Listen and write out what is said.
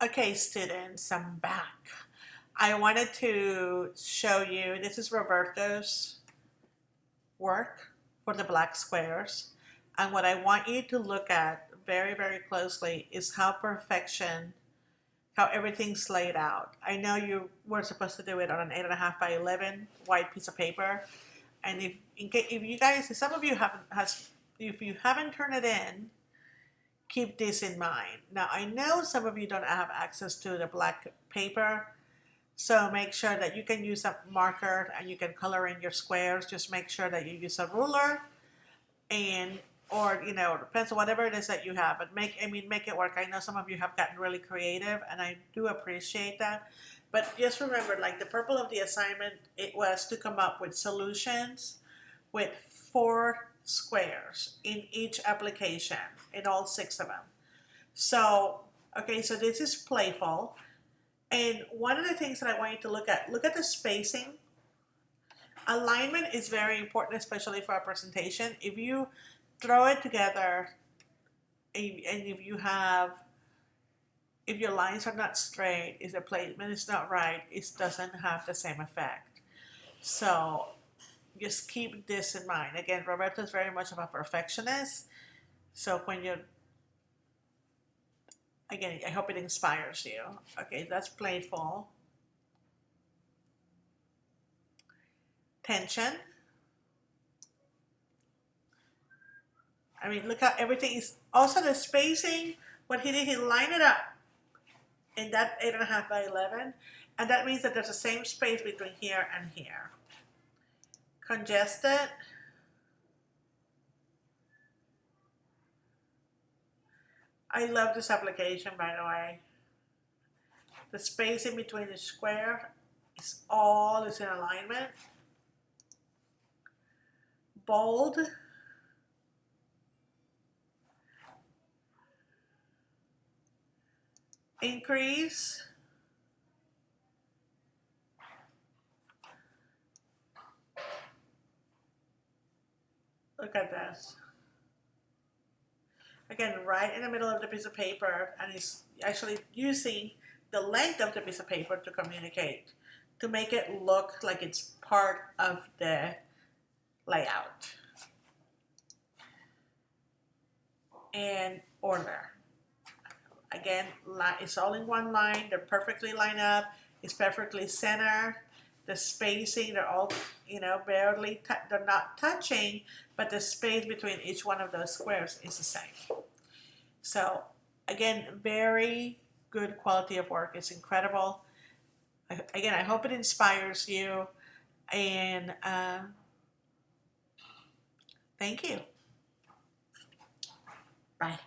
Okay, students, I'm back. I wanted to show you, this is Roberto's work for the black squares. And what I want you to look at very, very closely is how everything's laid out. I know you were supposed to do it on an 8.5 by 11 white piece of paper. And if you guys, if some of you if you haven't turned it in, keep this in mind. Now, I know some of you don't have access to the black paper, so make sure that you can use a marker and you can color in your squares. Just make sure that you use a ruler and or pencil, whatever it is that you have, but make it work. I know some of you have gotten really creative and I do appreciate that. But just remember, like the purpose of the assignment, it was to come up with solutions with 4 squares in each application, in all 6 of them. So, okay, so this is playful. And one of the things that I want you to look at the spacing. Alignment is very important, especially for a presentation. If you throw it together and if your lines are not straight, if the placement is not right, it doesn't have the same effect. So just keep this in mind. Again, Roberto is very much of a perfectionist. So again, I hope it inspires you. Okay, that's playful. Tension. I mean, look how everything is. Also, the spacing, what he did, he lined it up in that 8.5 by 11. And that means that there's the same space between here and here. Congested. I love this application, by the way. The space in between the square is in alignment. Bold. Increase. Look at this. Again, right in the middle of the piece of paper, and it's actually using the length of the piece of paper to communicate, to make it look like it's part of the layout. And order. Again, it's all in one line. They're perfectly lined up. It's perfectly centered. The spacing, they're all, barely, they're not touching, but the space between each one of those squares is the same. So, again, very good quality of work. It's incredible. Again, I hope it inspires you, and thank you. Bye.